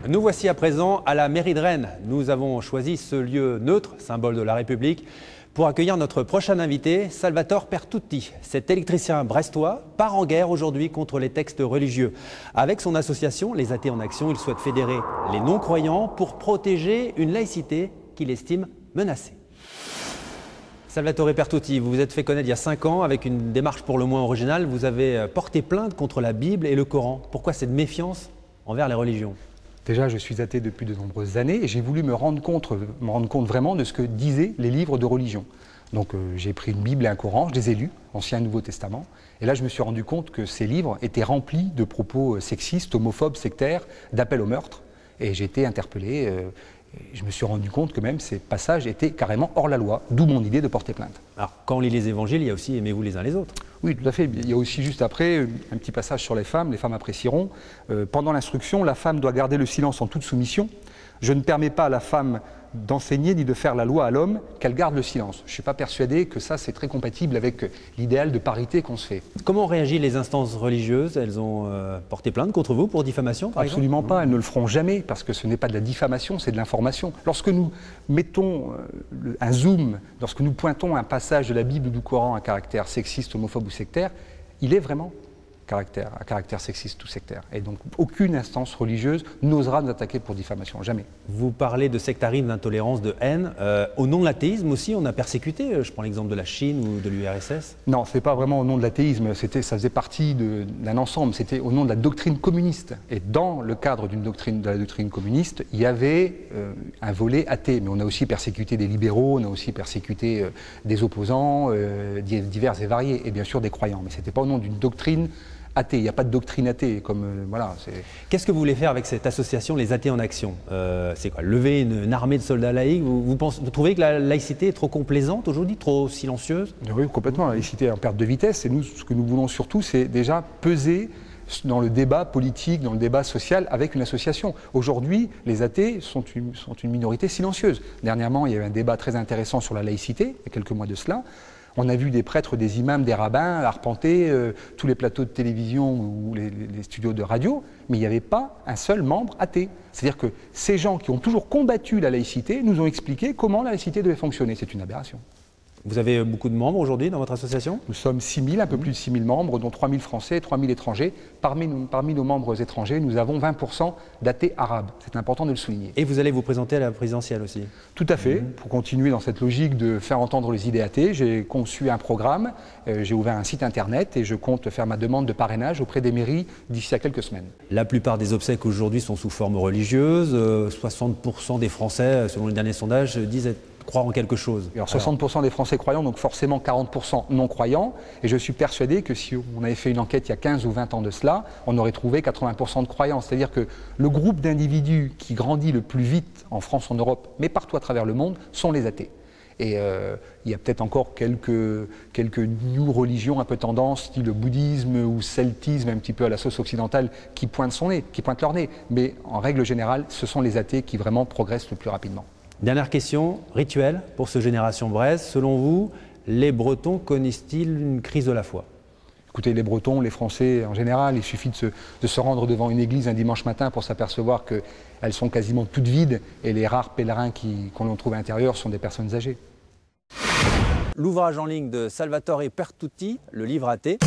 Nous voici à présent à la mairie de Rennes. Nous avons choisi ce lieu neutre, symbole de la République, pour accueillir notre prochain invité, Salvatore Pertutti. Cet électricien brestois part en guerre aujourd'hui contre les textes religieux. Avec son association Les Athées en Action, il souhaite fédérer les non-croyants pour protéger une laïcité qu'il estime menacée. Salvatore Pertutti, vous vous êtes fait connaître il y a 5 ans avec une démarche pour le moins originale. Vous avez porté plainte contre la Bible et le Coran. Pourquoi cette méfiance envers les religions ? Déjà, je suis athée depuis de nombreuses années et j'ai voulu me rendre compte vraiment de ce que disaient les livres de religion. Donc j'ai pris une Bible et un Coran, je les ai lus, Ancien et Nouveau Testament, et là je me suis rendu compte que ces livres étaient remplis de propos sexistes, homophobes, sectaires, d'appels au meurtre, et j'ai été interpellé. Je me suis rendu compte que même ces passages étaient carrément hors la loi, d'où mon idée de porter plainte. Alors, quand on lit les évangiles, il y a aussi « aimez-vous les uns les autres ». Oui, tout à fait. Il y a aussi juste après un petit passage sur les femmes apprécieront. Pendant l'instruction, la femme doit garder le silence en toute soumission. Je ne permets pas à la femme d'enseigner ni de faire la loi à l'homme, qu'elle garde le silence. Je ne suis pas persuadé que ça, c'est très compatible avec l'idéal de parité qu'on se fait. Comment ont réagi les instances religieuses? Elles ont porté plainte contre vous pour diffamation, par exemple? Absolument pas, elles ne le feront jamais, parce que ce n'est pas de la diffamation, c'est de l'information. Lorsque nous mettons un zoom, lorsque nous pointons un passage de la Bible ou du Coran à caractère sexiste, homophobe ou sectaire, il est vraiment à caractère sexiste ou sectaire. Et donc aucune instance religieuse n'osera nous attaquer pour diffamation, jamais. Vous parlez de sectarisme, d'intolérance, de haine. Au nom de l'athéisme aussi, on a persécuté, je prends l'exemple de la Chine ou de l'URSS. Non, ce n'est pas vraiment au nom de l'athéisme, ça faisait partie d'un ensemble, c'était au nom de la doctrine communiste. Et dans le cadre de la doctrine communiste, il y avait un volet athée. Mais on a aussi persécuté des libéraux, on a aussi persécuté des opposants, divers et variés, et bien sûr des croyants. Mais ce n'était pas au nom d'une doctrine athée, il n'y a pas de doctrine athée, comme voilà. Qu'est-ce que vous voulez faire avec cette association Les Athées en Action? C'est quoi? Lever une armée de soldats laïcs? Vous trouvez que la laïcité est trop complaisante aujourd'hui, trop silencieuse? Oui, complètement. La laïcité est en perte de vitesse. Et nous, ce que nous voulons surtout, c'est déjà peser dans le débat politique, dans le débat social avec une association. Aujourd'hui, les athées sont une minorité silencieuse. Dernièrement, il y a eu un débat très intéressant sur la laïcité, il y a quelques mois de cela. On a vu des prêtres, des imams, des rabbins arpenter tous les plateaux de télévision ou les studios de radio, mais il n'y avait pas un seul membre athée. C'est-à-dire que ces gens qui ont toujours combattu la laïcité nous ont expliqué comment la laïcité devait fonctionner. C'est une aberration. Vous avez beaucoup de membres aujourd'hui dans votre association? Nous sommes 6 000, un peu plus de 6 000 membres, dont 3 000 Français et 3 000 étrangers. Parmi nos membres étrangers, nous avons 20% d'athées arabes. C'est important de le souligner. Et vous allez vous présenter à la présidentielle aussi? Tout à fait. Pour continuer dans cette logique de faire entendre les idées athées, j'ai conçu un programme, j'ai ouvert un site internet et je compte faire ma demande de parrainage auprès des mairies d'ici à quelques semaines. La plupart des obsèques aujourd'hui sont sous forme religieuse. 60% des Français, selon les derniers sondages, disent croire en quelque chose. Alors 60% des Français croyants, donc forcément 40% non croyants. Et je suis persuadé que si on avait fait une enquête il y a 15 ou 20 ans de cela, on aurait trouvé 80% de croyants. C'est-à-dire que le groupe d'individus qui grandit le plus vite en France, en Europe, mais partout à travers le monde, sont les athées. Et il y a peut-être encore quelques new religions un peu tendance, style le bouddhisme ou celtisme, un petit peu à la sauce occidentale, qui pointent leur nez. Mais en règle générale, ce sont les athées qui vraiment progressent le plus rapidement. Dernière question, rituel pour ce Génération Braise. Selon vous, les Bretons connaissent-ils une crise de la foi? Écoutez, les Bretons, les Français en général, il suffit de se rendre devant une église un dimanche matin pour s'apercevoir qu'elles sont quasiment toutes vides et les rares pèlerins qu'on trouve à l'intérieur sont des personnes âgées. L'ouvrage en ligne de Salvatore Pertutti, le livre athée.